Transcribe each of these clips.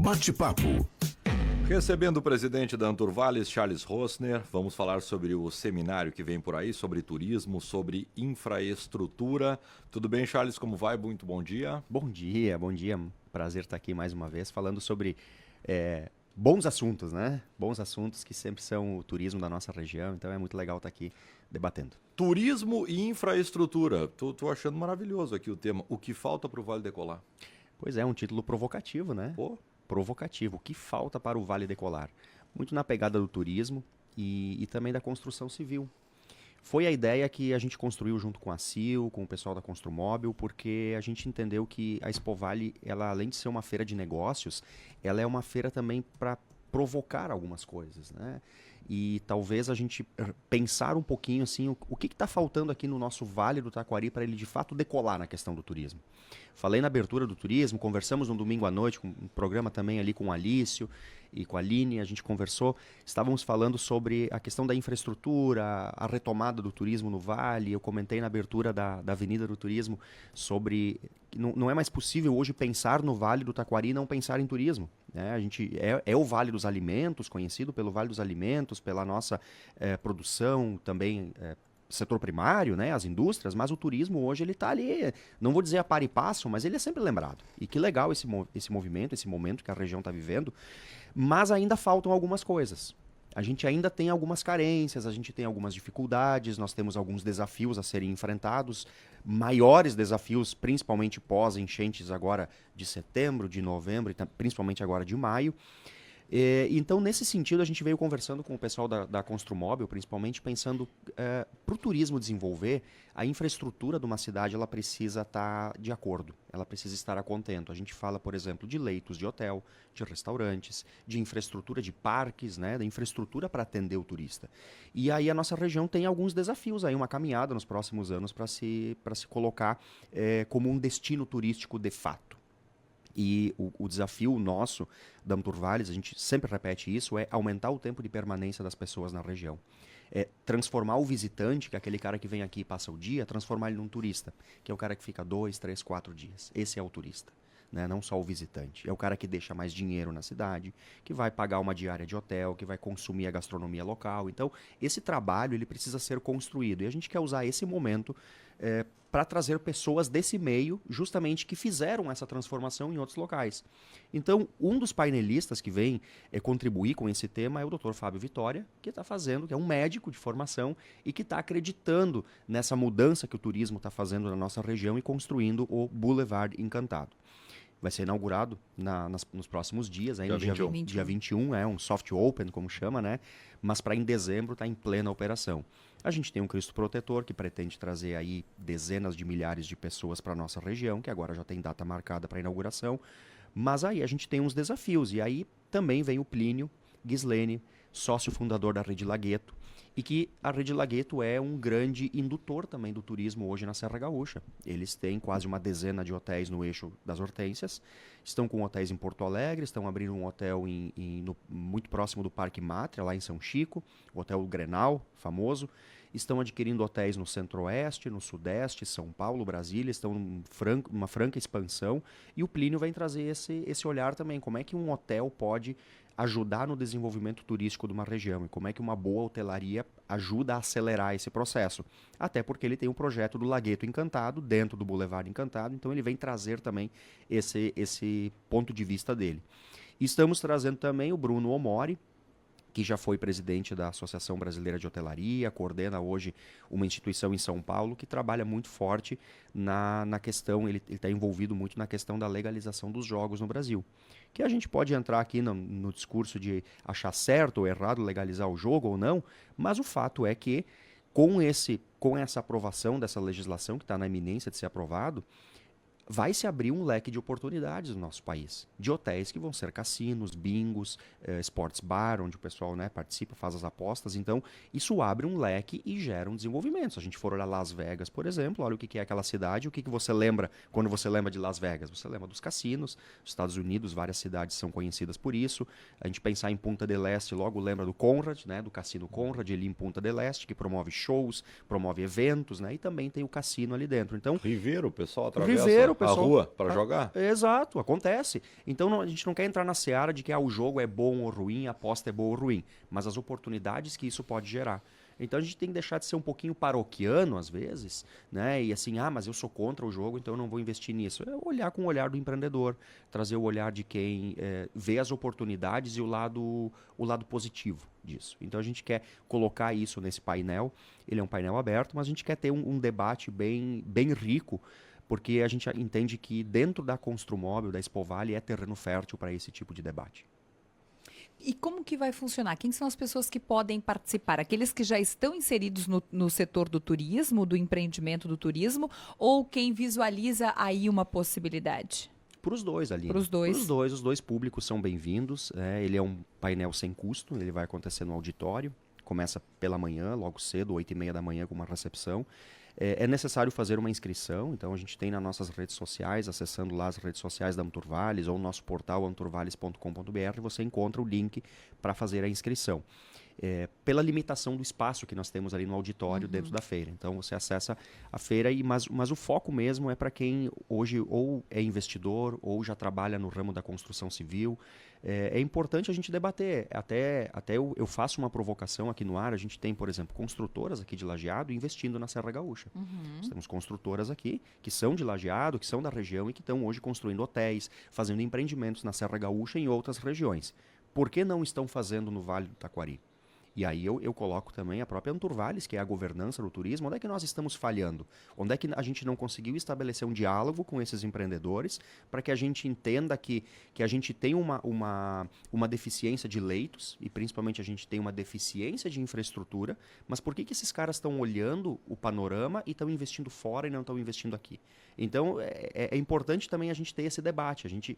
Bate-papo. Recebendo o presidente da Anturvales, Charles Rossner, vamos falar sobre o seminário que vem por aí, sobre turismo, sobre infraestrutura. Tudo bem, Charles? Como vai? Muito bom dia. Bom dia, bom dia. Prazer estar aqui mais uma vez falando sobre bons assuntos, né? Bons assuntos que sempre são o turismo da nossa região, então é muito legal estar aqui debatendo. Turismo e infraestrutura. Tô achando maravilhoso aqui o tema. O que falta para o Vale decolar? Pois é, um título provocativo, né? Pô. Provocativo. O que falta para o Vale decolar? Muito na pegada do turismo e também da construção civil. Foi a ideia que a gente construiu junto com a CIL, com o pessoal da Construmóvel, porque a gente entendeu que a Expo Vale, ela, além de ser uma feira de negócios, ela é uma feira também para provocar algumas coisas, né? E talvez a gente pensar um pouquinho assim, o que está faltando aqui no nosso Vale do Taquari para ele de fato decolar na questão do turismo. Falei na abertura do turismo, conversamos no domingo à noite, com um programa também ali com o Alício e com a Aline, a gente conversou, estávamos falando sobre a questão da infraestrutura, a retomada do turismo no Vale, eu comentei na abertura da Avenida do Turismo sobre que não é mais possível hoje pensar no Vale do Taquari e não pensar em turismo. Né? A gente é o Vale dos Alimentos, conhecido pelo Vale dos Alimentos, pela nossa produção também, setor primário, né, as indústrias, mas o turismo hoje ele está ali, não vou dizer a par e passo, mas ele é sempre lembrado. E que legal esse movimento, esse momento que a região está vivendo, mas ainda faltam algumas coisas. A gente ainda tem algumas carências, a gente tem algumas dificuldades, nós temos alguns desafios a serem enfrentados, maiores desafios, principalmente pós-enchentes agora de setembro, de novembro e principalmente agora de maio. Então, nesse sentido, a gente veio conversando com o pessoal da Construmóvel, principalmente pensando para o turismo desenvolver, a infraestrutura de uma cidade ela precisa estar de acordo, ela precisa estar a contento. A gente fala, por exemplo, de leitos de hotel, de restaurantes, de infraestrutura de parques, né, da infraestrutura para atender o turista. E aí a nossa região tem alguns desafios, aí uma caminhada nos próximos anos para se colocar como um destino turístico de fato. E o desafio nosso da Anturvales, a gente sempre repete isso, é aumentar o tempo de permanência das pessoas na região. É transformar o visitante, que é aquele cara que vem aqui e passa o dia, transformar ele num turista, que é o cara que fica 2, 3, 4 dias. Esse é o turista, né? Não só o visitante. É o cara que deixa mais dinheiro na cidade, que vai pagar uma diária de hotel, que vai consumir a gastronomia local. Então, esse trabalho ele precisa ser construído. E a gente quer usar esse momento para trazer pessoas desse meio, justamente que fizeram essa transformação em outros locais. Então, um dos painelistas que vem contribuir com esse tema é o Dr. Fábio Vitória, que está fazendo, que é um médico de formação e que está acreditando nessa mudança que o turismo está fazendo na nossa região e construindo o Boulevard Encantado. Vai ser inaugurado nos próximos dias, aí dia 21, um soft open, como chama, né? Mas para em dezembro está em plena operação. A gente tem um Cristo Protetor que pretende trazer aí dezenas de milhares de pessoas para a nossa região, que agora já tem data marcada para inauguração. Mas aí a gente tem uns desafios, e aí também vem o Plínio Ghislene, sócio fundador da Rede Lagueto, e que a Rede Lagueto é um grande indutor também do turismo hoje na Serra Gaúcha. Eles têm quase uma dezena de hotéis no eixo das Hortênsias, estão com hotéis em Porto Alegre, estão abrindo um hotel muito próximo do Parque Mátria, lá em São Chico, o Hotel Grenal, famoso. Estão adquirindo hotéis no Centro-Oeste, no Sudeste, São Paulo, Brasília, estão numa franca expansão. E o Plínio vem trazer esse olhar também, como é que um hotel pode ajudar no desenvolvimento turístico de uma região e como é que uma boa hotelaria ajuda a acelerar esse processo. Até porque ele tem um projeto do Lagueto Encantado, dentro do Boulevard Encantado, então ele vem trazer também esse ponto de vista dele. E estamos trazendo também o Bruno Omori, que já foi presidente da Associação Brasileira de Hotelaria, coordena hoje uma instituição em São Paulo que trabalha muito forte na questão, ele está envolvido muito na questão da legalização dos jogos no Brasil. Que a gente pode entrar aqui no discurso de achar certo ou errado legalizar o jogo ou não, mas o fato é que com essa aprovação dessa legislação que está na iminência de ser aprovado, vai se abrir um leque de oportunidades no nosso país, de hotéis que vão ser cassinos, bingos, sports bar, onde o pessoal, né, participa, faz as apostas. Então, isso abre um leque e gera um desenvolvimento. Se a gente for olhar Las Vegas, por exemplo, olha o que é aquela cidade, o que você lembra quando você lembra de Las Vegas? Você lembra dos cassinos, nos Estados Unidos, várias cidades são conhecidas por isso. A gente pensar em Punta del Este, logo lembra do Conrad, né, do Cassino Conrad, ali em Punta del Este, que promove shows, promove eventos, né, e também tem o cassino ali dentro. Então, Ribeiro, o pessoal atravessa... Ribeiro, o pessoal... A rua para jogar. Exato, acontece. Então a gente não quer entrar na seara de que o jogo é bom ou ruim, a aposta é boa ou ruim, mas as oportunidades que isso pode gerar. Então a gente tem que deixar de ser um pouquinho paroquiano às vezes, né? E assim, mas eu sou contra o jogo, então eu não vou investir nisso. É olhar com o olhar do empreendedor, trazer o olhar de quem vê as oportunidades e o lado positivo disso. Então a gente quer colocar isso nesse painel. Ele é um painel aberto, mas a gente quer ter um debate bem rico, porque a gente entende que dentro da Construmóvel, da Expo Vale, é terreno fértil para esse tipo de debate. E como que vai funcionar? Quem são as pessoas que podem participar? Aqueles que já estão inseridos no setor do turismo, do empreendimento do turismo, ou quem visualiza aí uma possibilidade? Para os dois, Aline. Para os dois. Os dois públicos são bem-vindos. Ele é um painel sem custo, ele vai acontecer no auditório. Começa pela manhã, logo cedo, 8h30 da manhã, com uma recepção. É necessário fazer uma inscrição, então a gente tem nas nossas redes sociais, acessando lá as redes sociais da Anturvales ou o nosso portal anturvales.com.br, você encontra o link para fazer a inscrição. Pela limitação do espaço que nós temos ali no auditório dentro da feira. Então você acessa a feira, mas o foco mesmo é para quem hoje ou é investidor ou já trabalha no ramo da construção civil. É importante a gente debater. Até eu faço uma provocação aqui no ar. A gente tem, por exemplo, construtoras aqui de Lajeado investindo na Serra Gaúcha. Nós temos construtoras aqui que são de Lajeado, que são da região e que estão hoje construindo hotéis, fazendo empreendimentos na Serra Gaúcha e em outras regiões. Por que não estão fazendo no Vale do Taquari? E aí eu coloco também a própria Anturvales, que é a governança do turismo. Onde é que nós estamos falhando? Onde é que a gente não conseguiu estabelecer um diálogo com esses empreendedores para que a gente entenda que a gente tem uma deficiência de leitos e principalmente a gente tem uma deficiência de infraestrutura, mas por que esses caras estão olhando o panorama e estão investindo fora e não estão investindo aqui? Então é importante também a gente ter esse debate, a gente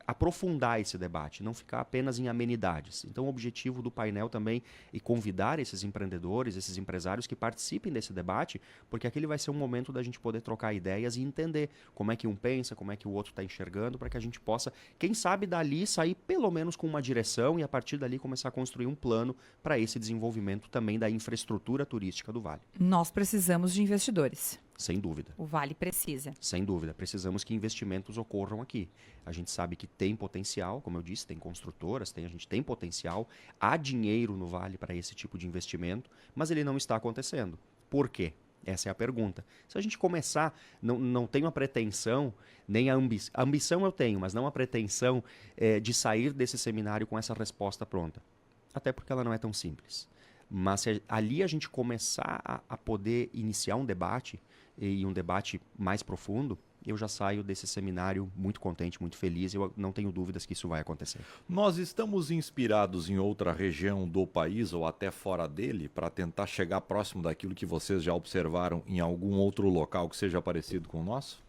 aprofundar esse debate, não ficar apenas em amenidades. Então o objetivo do painel também é convidar esses empreendedores, esses empresários que participem desse debate, porque aquele vai ser um momento da gente poder trocar ideias e entender como é que um pensa, como é que o outro está enxergando, para que a gente possa, quem sabe dali sair pelo menos com uma direção e a partir dali começar a construir um plano para esse desenvolvimento também da infraestrutura turística do Vale. Nós precisamos de investidores. Sem dúvida. O Vale precisa. Sem dúvida. Precisamos que investimentos ocorram aqui. A gente sabe que tem potencial, como eu disse, tem construtoras, a gente tem potencial, há dinheiro no Vale para esse tipo de investimento, mas ele não está acontecendo. Por quê? Essa é a pergunta. Se a gente começar, não tenho a pretensão, nem a ambição. A ambição eu tenho, mas não a pretensão de sair desse seminário com essa resposta pronta. Até porque ela não é tão simples. Mas se ali a gente começar a poder iniciar um debate, e um debate mais profundo, eu já saio desse seminário muito contente, muito feliz. Eu não tenho dúvidas que isso vai acontecer. Nós estamos inspirados em outra região do país ou até fora dele para tentar chegar próximo daquilo que vocês já observaram em algum outro local que seja parecido com o nosso?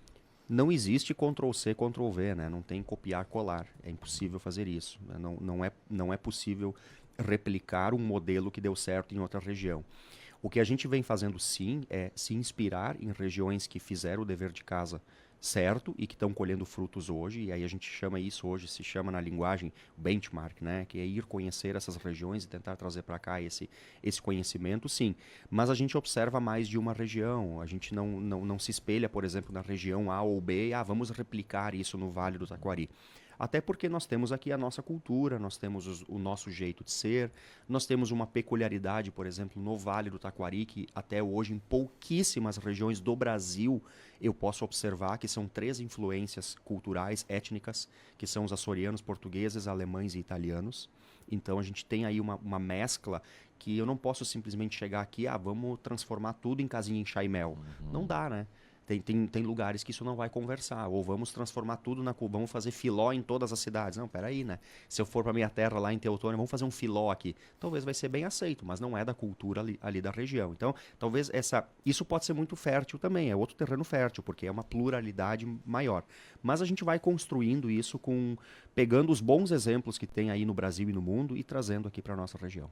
Não existe Ctrl+C, Ctrl+V, né? Não tem copiar, colar. É impossível fazer isso. Não é possível replicar um modelo que deu certo em outra região. O que a gente vem fazendo sim é se inspirar em regiões que fizeram o dever de casa certo e que estão colhendo frutos hoje, e aí a gente chama isso hoje, se chama na linguagem benchmark, né? Que é ir conhecer essas regiões e tentar trazer para cá esse conhecimento, sim. Mas a gente observa mais de uma região, a gente não se espelha, por exemplo, na região A ou B, vamos replicar isso no Vale do Taquari. Até porque nós temos aqui a nossa cultura, nós temos o nosso jeito de ser, nós temos uma peculiaridade, por exemplo, no Vale do Taquari, que até hoje em pouquíssimas regiões do Brasil eu posso observar que são 3 influências culturais, étnicas, que são os açorianos, portugueses, alemães e italianos. Então a gente tem aí uma mescla que eu não posso simplesmente chegar aqui, vamos transformar tudo em casinha em chá e mel. Não dá, né? Tem lugares que isso não vai conversar. Ou vamos transformar tudo vamos fazer filó em todas as cidades. Não, peraí, né? Se eu for para minha terra lá em Teutônia, vamos fazer um filó aqui. Talvez vai ser bem aceito, mas não é da cultura ali da região. Então, talvez isso pode ser muito fértil também. É outro terreno fértil, porque é uma pluralidade maior. Mas a gente vai construindo isso pegando os bons exemplos que tem aí no Brasil e no mundo e trazendo aqui para a nossa região.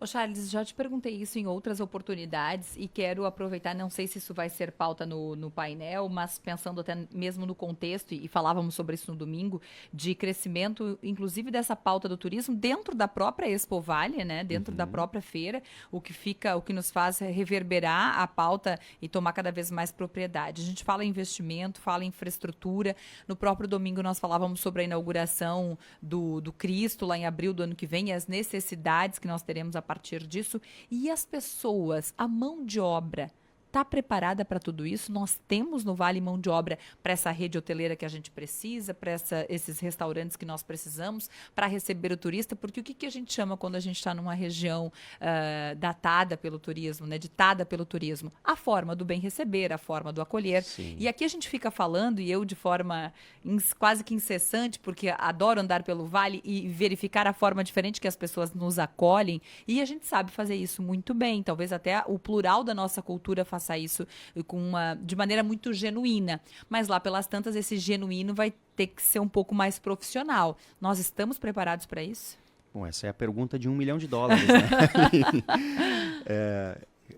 Ô Charles, já te perguntei isso em outras oportunidades e quero aproveitar, não sei se isso vai ser pauta no painel, mas pensando até mesmo no contexto, e falávamos sobre isso no domingo, de crescimento, inclusive dessa pauta do turismo dentro da própria Expo Vale, né? Dentro da própria feira, o que nos faz reverberar a pauta e tomar cada vez mais propriedade. A gente fala em investimento, fala em infraestrutura. No próprio domingo nós falávamos sobre a inauguração do Cristo lá em abril do ano que vem e as necessidades que nós teremos a partir disso. E as pessoas, a mão de obra, está preparada para tudo isso? Nós temos no Vale mão de obra para essa rede hoteleira que a gente precisa, para esses restaurantes que nós precisamos, para receber o turista? Porque o que a gente chama quando a gente está numa região datada pelo turismo, né, ditada pelo turismo? A forma do bem receber, a forma do acolher. Sim. E aqui a gente fica falando, e eu de forma quase que incessante, porque adoro andar pelo Vale e verificar a forma diferente que as pessoas nos acolhem, e a gente sabe fazer isso muito bem. Talvez até o plural da nossa cultura faça isso de maneira muito genuína. Mas lá pelas tantas, esse genuíno vai ter que ser um pouco mais profissional. Nós estamos preparados para isso? Bom, essa é a pergunta de $1 milhão, né?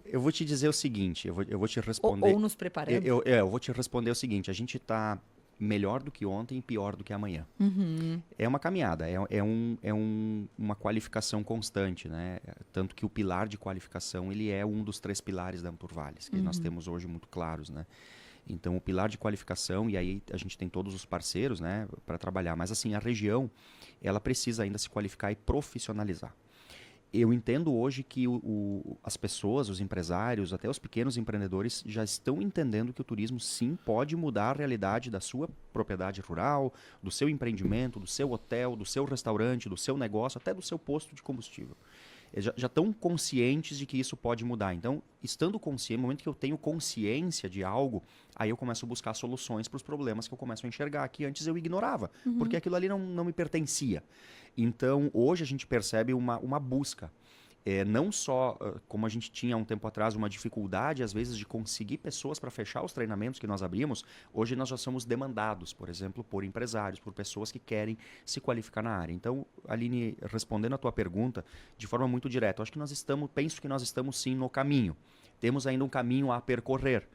Eu vou te dizer o seguinte, eu vou te responder... Ou nos preparando? Eu vou te responder o seguinte, a gente está melhor do que ontem e pior do que amanhã. É uma caminhada, uma qualificação constante, né? Tanto que o pilar de qualificação, ele é um dos 3 pilares da Anturvales, que nós temos hoje muito claros, né? Então, o pilar de qualificação, e aí a gente tem todos os parceiros, né, para trabalhar, mas assim, a região, ela precisa ainda se qualificar e profissionalizar. Eu entendo hoje que as pessoas, os empresários, até os pequenos empreendedores já estão entendendo que o turismo sim pode mudar a realidade da sua propriedade rural, do seu empreendimento, do seu hotel, do seu restaurante, do seu negócio, até do seu posto de combustível. Eles já estão conscientes de que isso pode mudar. Então, estando consciente, no momento que eu tenho consciência de algo, aí eu começo a buscar soluções para os problemas que eu começo a enxergar, que antes eu ignorava, porque aquilo ali não me pertencia. Então, hoje a gente percebe uma busca. Não só, como a gente tinha um tempo atrás, uma dificuldade, às vezes, de conseguir pessoas para fechar os treinamentos que nós abrimos, hoje nós já somos demandados, por exemplo, por empresários, por pessoas que querem se qualificar na área. Então, Aline, respondendo a tua pergunta de forma muito direta, acho que penso que nós estamos sim no caminho. Temos ainda um caminho a percorrer.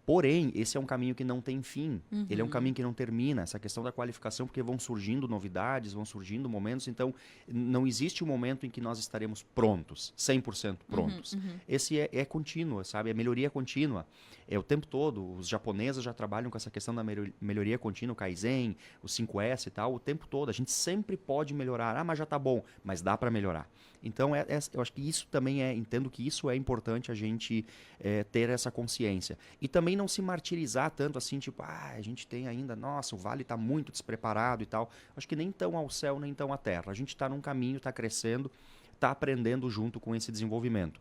Porém, esse é um caminho que não tem fim. Ele é um caminho que não termina. Essa questão da qualificação, porque vão surgindo novidades, vão surgindo momentos. Então, não existe um momento em que nós estaremos prontos, 100% prontos. Esse é contínuo, sabe? A melhoria contínua. É o tempo todo. Os japoneses já trabalham com essa questão da melhoria contínua, o Kaizen, o 5S e tal, o tempo todo. A gente sempre pode melhorar. Ah, mas já está bom. Mas dá para melhorar. Então, eu acho que isso também entendo que isso é importante a gente ter essa consciência. E também não se martirizar tanto assim, tipo, a gente tem ainda, nossa, o Vale está muito despreparado e tal. Acho que nem tão ao céu, nem tão à terra. A gente está num caminho, está crescendo, está aprendendo junto com esse desenvolvimento.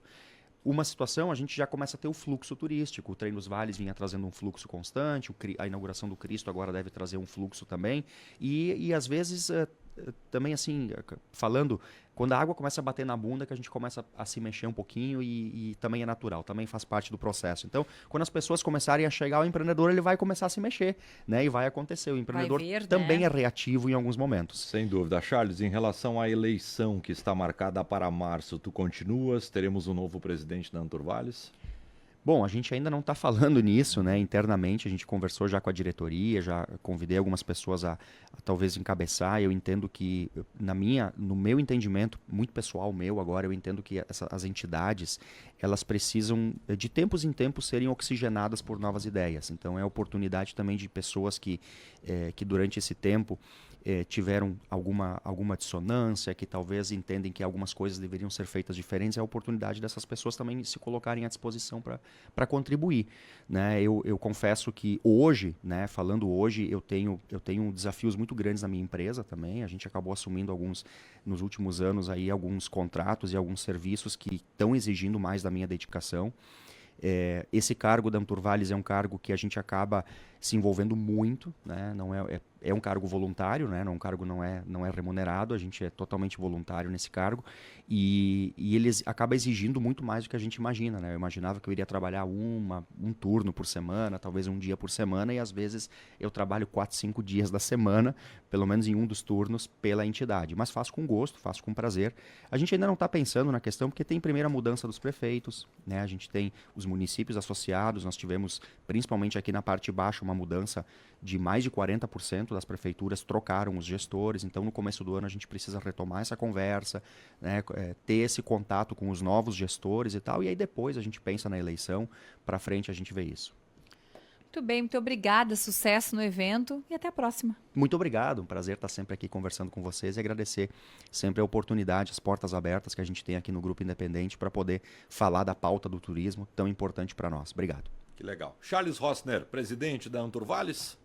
Uma situação, a gente já começa a ter o fluxo turístico. O Trem dos Vales vinha trazendo um fluxo constante, a inauguração do Cristo agora deve trazer um fluxo também. E às vezes, também assim, falando, quando a água começa a bater na bunda, que a gente começa a se mexer um pouquinho e também é natural, também faz parte do processo. Então, quando as pessoas começarem a chegar, o empreendedor ele vai começar a se mexer, né? E vai acontecer. O empreendedor também é reativo em alguns momentos. Sem dúvida. Charles, em relação à eleição que está marcada para março, tu continuas? Teremos um novo presidente da Anturvales? Bom, a gente ainda não está falando nisso, né? Internamente, a gente conversou já com a diretoria, já convidei algumas pessoas a talvez encabeçar. Eu entendo que, no meu entendimento, muito pessoal meu agora, eu entendo que as entidades, elas precisam, de tempos em tempos, serem oxigenadas por novas ideias. Então, é a oportunidade também de pessoas que durante esse tempo tiveram alguma dissonância, que talvez entendem que algumas coisas deveriam ser feitas diferentes, é a oportunidade dessas pessoas também se colocarem à disposição para contribuir, né? Eu confesso que hoje, né, falando hoje, eu tenho desafios muito grandes na minha empresa também. A gente acabou assumindo nos últimos anos aí, alguns contratos e alguns serviços que estão exigindo mais da minha dedicação. Esse cargo da Anturvales é um cargo que a gente acaba se envolvendo muito, né? Não é um cargo voluntário, né? Não, um cargo não é remunerado, a gente é totalmente voluntário nesse cargo e ele acaba exigindo muito mais do que a gente imagina, né? Eu imaginava que eu iria trabalhar um turno por semana, talvez um dia por semana, e às vezes eu trabalho 4, 5 dias da semana, pelo menos em um dos turnos, pela entidade. Mas faço com gosto, faço com prazer. A gente ainda não está pensando na questão, porque tem primeiro a mudança dos prefeitos, né? A gente tem os municípios associados, nós tivemos, principalmente aqui na parte de baixo, uma mudança de mais de 40% das prefeituras trocaram os gestores, então no começo do ano a gente precisa retomar essa conversa, né? Ter esse contato com os novos gestores e tal, e aí depois a gente pensa na eleição, para frente a gente vê isso. Muito bem, muito obrigada, sucesso no evento e até a próxima. Muito obrigado, um prazer estar sempre aqui conversando com vocês e agradecer sempre a oportunidade, as portas abertas que a gente tem aqui no Grupo Independente para poder falar da pauta do turismo tão importante para nós. Obrigado. Que legal. Charles Rossner, presidente da Anturvales.